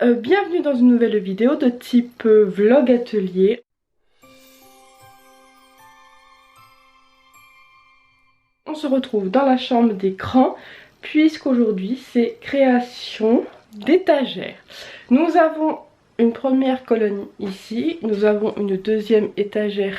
bienvenue dans une nouvelle vidéo de type vlog atelier. On se retrouve dans la chambre d'écran puisqu'aujourd'hui c'est création d'étagères. Nous avons une première colonne ici, nous avons une deuxième étagère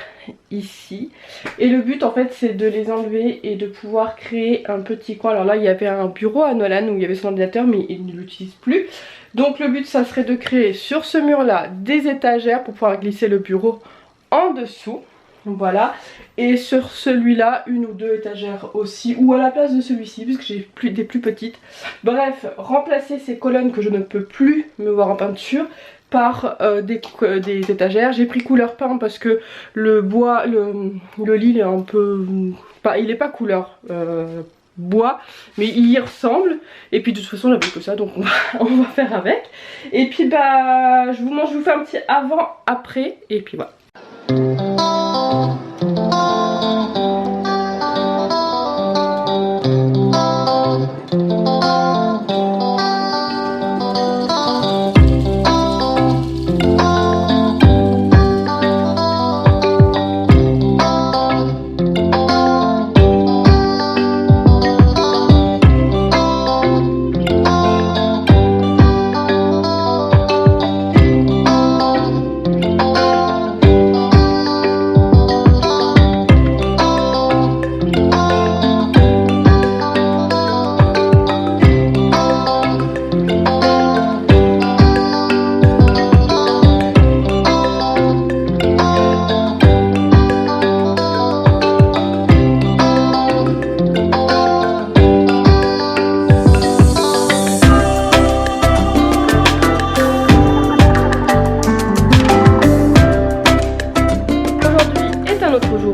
ici et le but en fait c'est de les enlever et de pouvoir créer un petit coin. Alors là il y avait un bureau à Nolan où il y avait son ordinateur mais il ne l'utilise plus, donc le but ça serait de créer sur ce mur là des étagères pour pouvoir glisser le bureau en dessous. Voilà, et sur celui-là une ou deux étagères aussi, ou à la place de celui-ci puisque j'ai des plus petites. Bref, remplacer ces colonnes que je ne peux plus me voir en peinture par des étagères. J'ai pris couleur peint parce que le bois, le lit il est un peu... il est pas couleur bois, mais il y ressemble. Et puis de toute façon j'avais que ça, donc on va faire avec. Et puis bah je vous fais un petit avant après et puis voilà.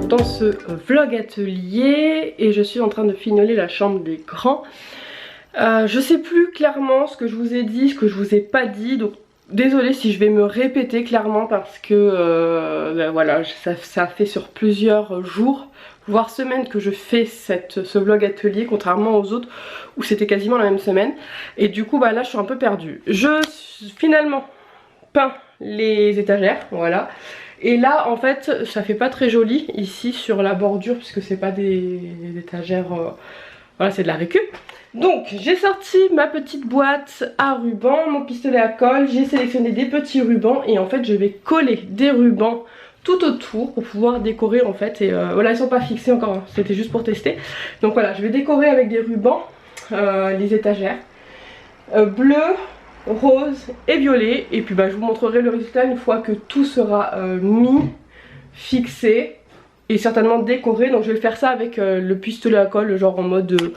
Dans ce vlog atelier et je suis en train de fignoler la chambre des grands. Je sais plus clairement ce que je vous ai dit, ce que je vous ai pas dit, donc désolée si je vais me répéter clairement parce que ben voilà, ça fait sur plusieurs jours voire semaines que je fais ce vlog atelier, contrairement aux autres où c'était quasiment la même semaine, et du coup bah là je suis un peu perdue. Je finalement peint les étagères, voilà. Et là en fait ça fait pas très joli ici sur la bordure puisque c'est pas des étagères, voilà, c'est de la récup. Donc j'ai sorti ma petite boîte à rubans, mon pistolet à colle, j'ai sélectionné des petits rubans et en fait je vais coller des rubans tout autour pour pouvoir décorer en fait. Et voilà, ils sont pas fixés encore, hein, c'était juste pour tester. Donc voilà, je vais décorer avec des rubans les étagères bleu, rose et violet, et puis bah, je vous montrerai le résultat une fois que tout sera mis, fixé et certainement décoré. Donc je vais faire ça avec le pistolet à colle, genre en mode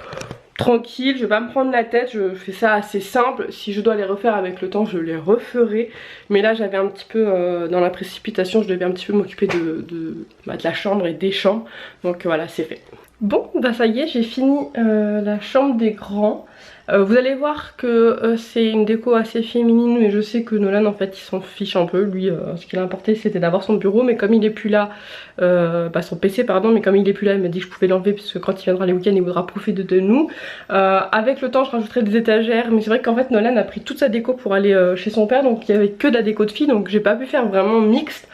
tranquille, je vais pas me prendre la tête, je fais ça assez simple. Si je dois les refaire avec le temps je les referai, mais là j'avais un petit peu dans la précipitation, je devais un petit peu m'occuper de la chambre et des chambres, donc voilà, c'est fait. Bon bah ça y est, j'ai fini la chambre des grands. Vous allez voir que c'est une déco assez féminine, mais je sais que Nolan en fait il s'en fiche un peu. Lui ce qu'il a importé c'était d'avoir son bureau, mais comme il est plus là, son PC pardon, mais comme il est plus là il m'a dit que je pouvais l'enlever parce que quand il viendra les week-ends il voudra profiter de nous. Avec le temps je rajouterai des étagères, mais c'est vrai qu'en fait Nolan a pris toute sa déco pour aller chez son père, donc il n'y avait que de la déco de filles, donc j'ai pas pu faire vraiment mixte.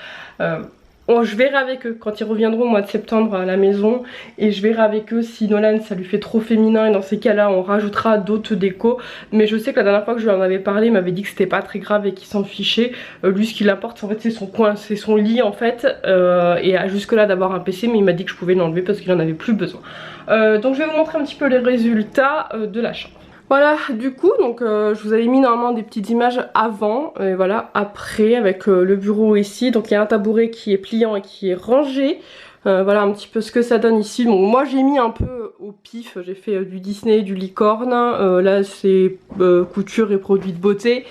Je verrai avec eux quand ils reviendront au mois de septembre à la maison, et je verrai avec eux si Nolan ça lui fait trop féminin, et dans ces cas là on rajoutera d'autres décos. Mais je sais que la dernière fois que je lui en avais parlé il m'avait dit que c'était pas très grave et qu'il s'en fichait. Lui ce qui l'importe en fait c'est son coin, c'est son lit en fait, et jusque là d'avoir un PC, mais il m'a dit que je pouvais l'enlever parce qu'il en avait plus besoin. Donc je vais vous montrer un petit peu les résultats de la chambre. Voilà, du coup, donc je vous avais mis normalement des petites images avant, et voilà, après, avec le bureau ici. Donc il y a un tabouret qui est pliant et qui est rangé. Voilà un petit peu ce que ça donne ici. Bon, moi j'ai mis un peu au pif, j'ai fait du Disney, du licorne. Là c'est couture et produits de beauté.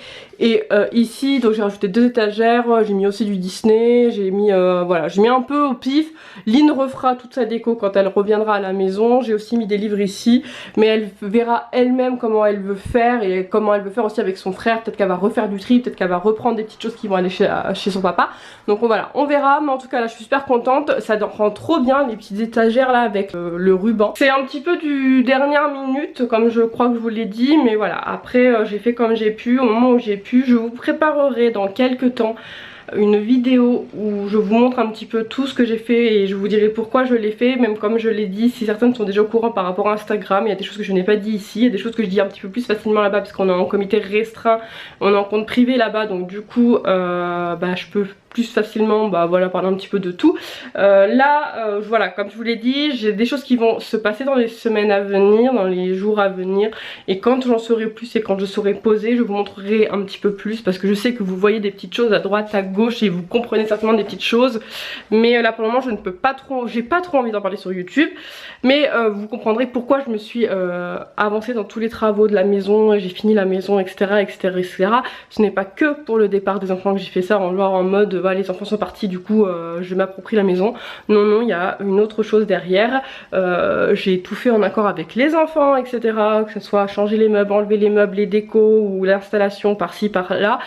Et ici, donc j'ai rajouté deux étagères, j'ai mis aussi du Disney, j'ai mis voilà, j'ai mis un peu au pif. Lynn refera toute sa déco quand elle reviendra à la maison. J'ai aussi mis des livres ici, mais elle verra elle-même comment elle veut faire et comment elle veut faire aussi avec son frère. Peut-être qu'elle va refaire du tri, peut-être qu'elle va reprendre des petites choses qui vont aller chez son papa. Donc voilà, on verra, mais en tout cas là je suis super contente. Ça rend trop bien les petites étagères là avec le ruban. C'est un petit peu du dernière minute comme je crois que je vous l'ai dit, mais voilà, après j'ai fait comme j'ai pu, au moment où j'ai pu. pu. Je vous préparerai dans quelques temps une vidéo où je vous montre un petit peu tout ce que j'ai fait et je vous dirai pourquoi je l'ai fait, même comme je l'ai dit, si certaines sont déjà au courant par rapport à Instagram, il y a des choses que je n'ai pas dit ici, il y a des choses que je dis un petit peu plus facilement là-bas parce qu'on est en comité restreint, on est en compte privé là-bas, donc du coup je peux plus facilement voilà, parler un petit peu de tout. Voilà, comme je vous l'ai dit, j'ai des choses qui vont se passer dans les semaines à venir, dans les jours à venir, et quand j'en saurai plus et quand je saurai poser, je vous montrerai un petit peu plus parce que je sais que vous voyez des petites choses à droite, à gauche et vous comprenez certainement des petites choses, mais là pour le moment je ne peux pas trop, j'ai pas trop envie d'en parler sur YouTube, mais vous comprendrez pourquoi je me suis avancée dans tous les travaux de la maison, j'ai fini la maison, etc., etc., etc. Ce n'est pas que pour le départ des enfants que j'ai fait ça en mode les enfants sont partis, du coup je m'approprie la maison. Non, non, il y a une autre chose derrière. J'ai tout fait en accord avec les enfants, etc. Que ce soit changer les meubles, enlever les meubles, les décos ou l'installation par-ci, par-là.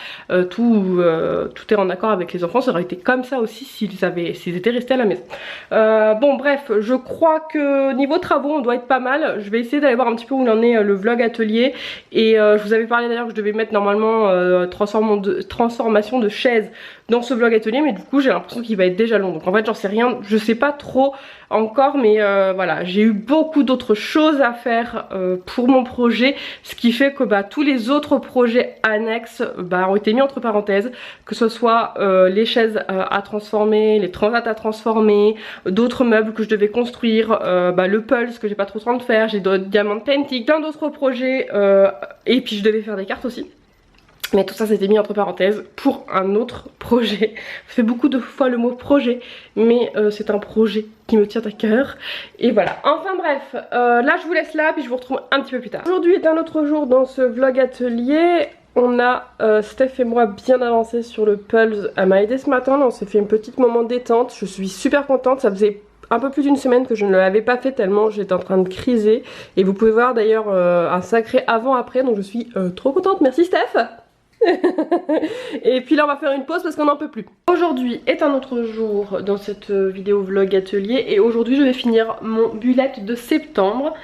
Tout est en accord avec les enfants. Ça aurait été comme ça aussi s'ils étaient restés à la maison. Bon, bref, je crois que niveau travaux, on doit être pas mal. Je vais essayer d'aller voir un petit peu où il en est le vlog atelier. Et je vous avais parlé d'ailleurs que je devais mettre normalement transformation de chaise dans ce vlog atelier, mais du coup j'ai l'impression qu'il va être déjà long, donc en fait j'en sais rien, je sais pas trop encore, mais voilà, j'ai eu beaucoup d'autres choses à faire pour mon projet, ce qui fait que tous les autres projets annexes ont été mis entre parenthèses, que ce soit les chaises à transformer, les transats à transformer, d'autres meubles que je devais construire, le pulse que j'ai pas trop le temps de faire, j'ai d'autres diamant painting, plein d'autres projets, et puis je devais faire des cartes aussi. Mais tout ça c'était mis entre parenthèses pour un autre projet. Je fais beaucoup de fois le mot projet, mais c'est un projet qui me tient à cœur. Et voilà, enfin bref, là je vous laisse là, puis je vous retrouve un petit peu plus tard. Aujourd'hui est un autre jour dans ce vlog atelier. On a Steph et moi bien avancé sur le pulse. Elle m'a aidé ce matin, on s'est fait un petit moment détente. Je suis super contente, ça faisait un peu plus d'une semaine que je ne l'avais pas fait tellement j'étais en train de criser. Et vous pouvez voir d'ailleurs un sacré avant-après, donc je suis trop contente. Merci Steph. Et puis là on va faire une pause parce qu'on n'en peut plus. Aujourd'hui est un autre jour dans cette vidéo vlog atelier et aujourd'hui je vais finir mon bullet de septembre.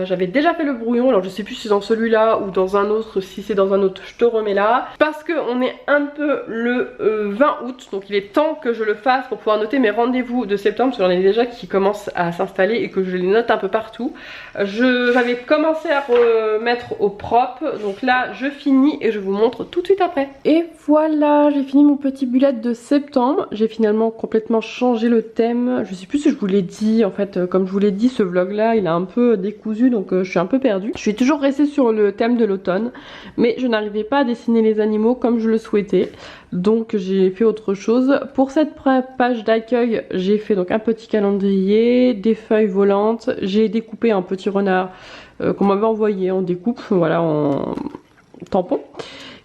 J'avais déjà fait le brouillon, alors je sais plus si c'est dans celui-là ou dans un autre. Si c'est dans un autre je te remets là, parce qu'on est un peu le 20 août, donc il est temps que je le fasse pour pouvoir noter mes rendez-vous de septembre, parce que j'en ai déjà qui commencent à s'installer et que je les note un peu partout. J'avais commencé à remettre au propre, donc là je finis et je vous montre tout de suite après. Et voilà, j'ai fini mon petit bullet de septembre. J'ai finalement complètement changé le thème. Je sais plus si je vous l'ai dit, en fait comme je vous l'ai dit, ce vlog là il a un peu décousu, donc je suis un peu perdue. Je suis toujours restée sur le thème de l'automne, mais je n'arrivais pas à dessiner les animaux comme je le souhaitais, donc j'ai fait autre chose. Pour cette page d'accueil, j'ai fait donc un petit calendrier, des feuilles volantes, j'ai découpé un petit renard qu'on m'avait envoyé en découpe, voilà, en tampon.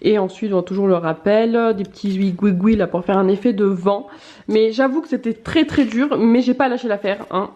Et ensuite on a toujours le rappel, des petits ouïgouis là pour faire un effet de vent. Mais j'avoue que c'était très très dur, mais j'ai pas lâché l'affaire, hein.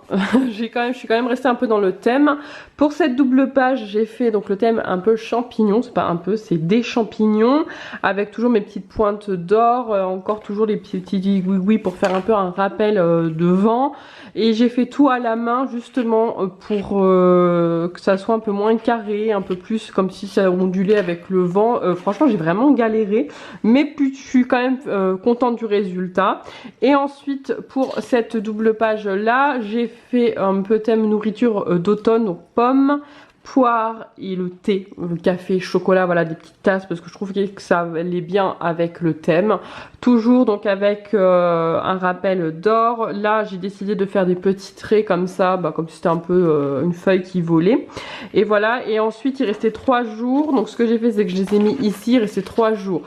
Je suis quand même restée un peu dans le thème. Pour cette double page, j'ai fait donc le thème un peu champignon, c'est pas un peu, c'est des champignons, avec toujours mes petites pointes d'or, encore toujours les petits ouïgouis pour faire un peu un rappel de vent. Et j'ai fait tout à la main justement pour que ça soit un peu moins carré, un peu plus comme si ça ondulait avec le vent. Franchement j'ai vraiment galéré, mais puis je suis quand même contente du résultat. Et ensuite pour cette double page là, j'ai fait un peu thème nourriture d'automne, donc pommes, poire et le thé, le café, chocolat, voilà, des petites tasses parce que je trouve que ça allait bien avec le thème. Toujours donc avec un rappel d'or. Là j'ai décidé de faire des petits traits comme ça, comme si c'était un peu une feuille qui volait. Et voilà, et ensuite il restait 3 jours, donc ce que j'ai fait c'est que je les ai mis ici, il restait 3 jours.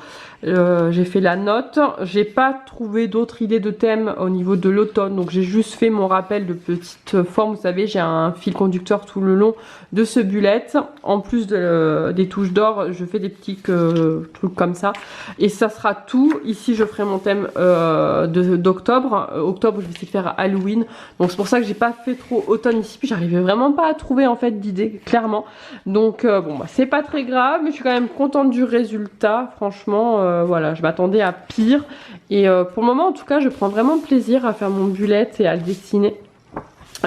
J'ai fait la note, j'ai pas trouvé d'autres idées de thème au niveau de l'automne, donc j'ai juste fait mon rappel de petite forme. Vous savez, j'ai un fil conducteur tout le long de ce bullet, en plus des touches d'or, je fais des petits trucs comme ça, et ça sera tout. Ici je ferai mon thème d'octobre. Octobre je vais essayer de faire Halloween, donc c'est pour ça que j'ai pas fait trop automne ici, puis j'arrivais vraiment pas à trouver en fait d'idées clairement, donc bon c'est pas très grave, mais je suis quand même contente du résultat. Franchement voilà, je m'attendais à pire, et pour le moment en tout cas je prends vraiment plaisir à faire mon bullet et à le dessiner.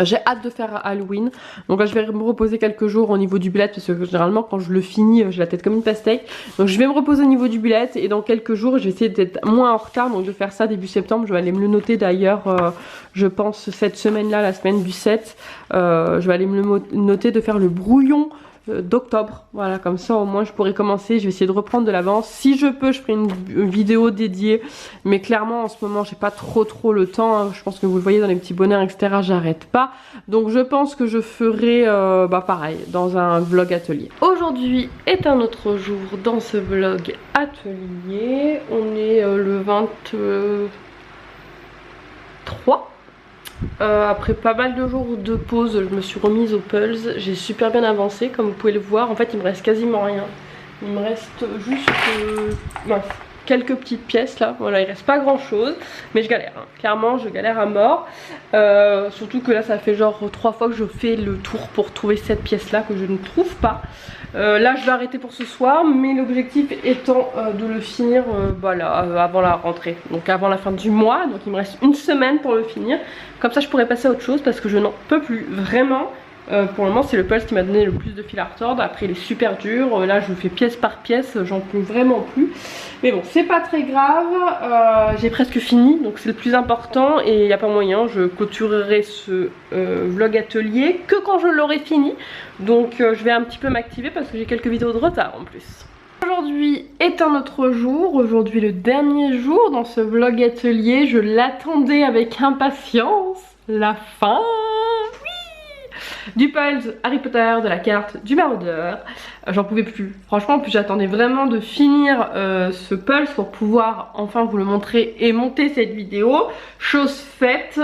J'ai hâte de faire Halloween, donc là je vais me reposer quelques jours au niveau du bullet parce que généralement quand je le finis j'ai la tête comme une pastèque. Donc je vais me reposer au niveau du bullet et dans quelques jours je vais essayer d'être moins en retard, donc je vais faire ça début septembre. Je vais aller me le noter d'ailleurs, je pense cette semaine là, la semaine du 7, je vais aller me le noter de faire le brouillon d'octobre, voilà, comme ça au moins je pourrais commencer. Je vais essayer de reprendre de l'avance, si je peux je ferai une vidéo dédiée, mais clairement en ce moment j'ai pas trop le temps, hein. Je pense que vous le voyez dans les petits bonheurs etc, j'arrête pas, donc je pense que je ferai pareil dans un vlog atelier. Aujourd'hui est un autre jour dans ce vlog atelier, on est le 23. Après pas mal de jours de pause, je me suis remise au pulse. J'ai super bien avancé comme vous pouvez le voir. En fait il me reste quasiment rien. Il me reste juste quelques petites pièces là. Voilà, il reste pas grand chose. Mais je galère, hein. Clairement je galère à mort. Surtout que là ça fait genre 3 fois que je fais le tour pour trouver cette pièce là que je ne trouve pas. Là je vais arrêter pour ce soir, mais l'objectif étant de le finir avant la rentrée, donc avant la fin du mois. Donc il me reste une semaine pour le finir, comme ça je pourrais passer à autre chose parce que je n'en peux plus vraiment. Pour le moment c'est le pulse qui m'a donné le plus de fil à retordre. Après il est super dur, là je le fais pièce par pièce, j'en peux vraiment plus. Mais bon c'est pas très grave, j'ai presque fini, donc c'est le plus important. Et il n'y a pas moyen, je clôturerai ce vlog atelier que quand je l'aurai fini. Donc je vais un petit peu m'activer parce que j'ai quelques vidéos de retard en plus. Aujourd'hui est un autre jour, aujourd'hui le dernier jour dans ce vlog atelier. Je l'attendais avec impatience, la fin du puzzle Harry Potter, de la carte du maraudeur. J'en pouvais plus, franchement. En plus j'attendais vraiment de finir ce pulse pour pouvoir enfin vous le montrer et monter cette vidéo. Chose faite,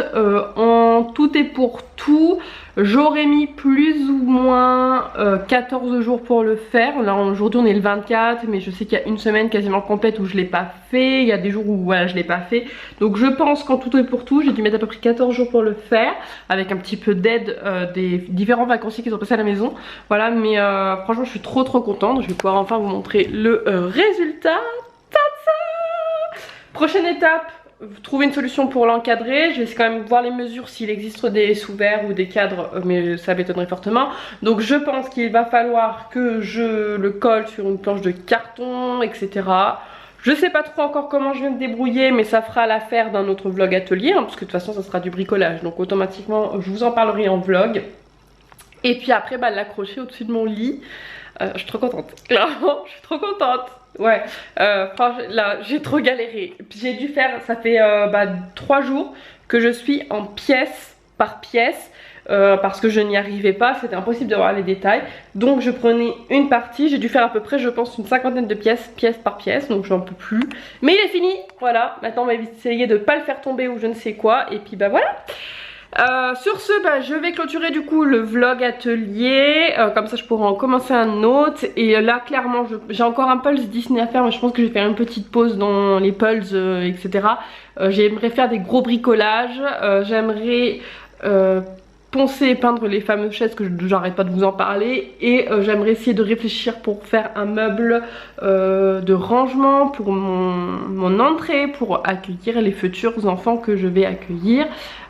en tout et pour tout j'aurais mis plus ou moins 14 jours pour le faire. Là aujourd'hui on est le 24, mais je sais qu'il y a une semaine quasiment complète où je l'ai pas fait. Il y a des jours où voilà je l'ai pas fait. Donc je pense qu'en tout et pour tout j'ai dû mettre à peu près 14 jours pour le faire, avec un petit peu d'aide des différents vacanciers qui sont passés à la maison. Voilà, mais franchement je suis trop contente. Je vais pouvoir enfin vous montrer le résultat. Tata! Prochaine étape, trouver une solution pour l'encadrer. Je vais quand même voir les mesures s'il existe des sous-verres ou des cadres, mais ça m'étonnerait fortement. Donc je pense qu'il va falloir que je le colle sur une planche de carton, etc. Je sais pas trop encore comment je vais me débrouiller, mais ça fera l'affaire d'un autre vlog atelier, hein, parce que de toute façon ça sera du bricolage, donc automatiquement je vous en parlerai en vlog. Et puis après l'accrocher au-dessus de mon lit. Je suis trop contente, clairement je suis trop contente. Ouais, franchement là j'ai trop galéré. J'ai dû faire, ça fait 3 jours que je suis en pièce par pièce, parce que je n'y arrivais pas, c'était impossible de voir les détails. Donc je prenais une partie, j'ai dû faire à peu près je pense une 50aine de pièces, pièce par pièce, donc j'en peux plus. Mais il est fini, voilà, maintenant on va essayer de ne pas le faire tomber ou je ne sais quoi, et puis voilà. Sur ce, je vais clôturer du coup le vlog atelier, comme ça je pourrai en commencer un autre. Et là clairement j'ai encore un pulse Disney à faire, mais je pense que je vais faire une petite pause dans les pulses, etc. J'aimerais faire des gros bricolages, j'aimerais poncer et peindre les fameuses chaises que j'arrête pas de vous en parler. Et j'aimerais essayer de réfléchir pour faire un meuble de rangement pour mon entrée, pour accueillir les futurs enfants que je vais accueillir.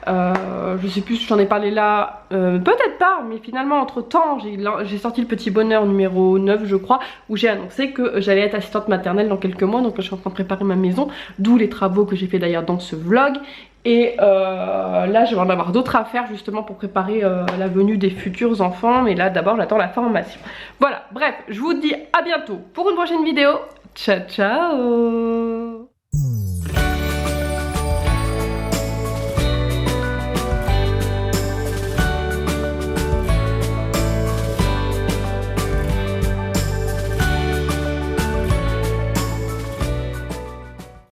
Je sais plus si j'en ai parlé là, peut-être pas, mais finalement entre temps j'ai sorti le petit bonheur numéro 9 je crois, où j'ai annoncé que j'allais être assistante maternelle dans quelques mois. Donc je suis en train de préparer ma maison, d'où les travaux que j'ai fait d'ailleurs dans ce vlog. Et là je vais en avoir d'autres à faire justement pour préparer la venue des futurs enfants. Mais là d'abord j'attends la formation. Voilà, bref, je vous dis à bientôt pour une prochaine vidéo. Ciao ciao.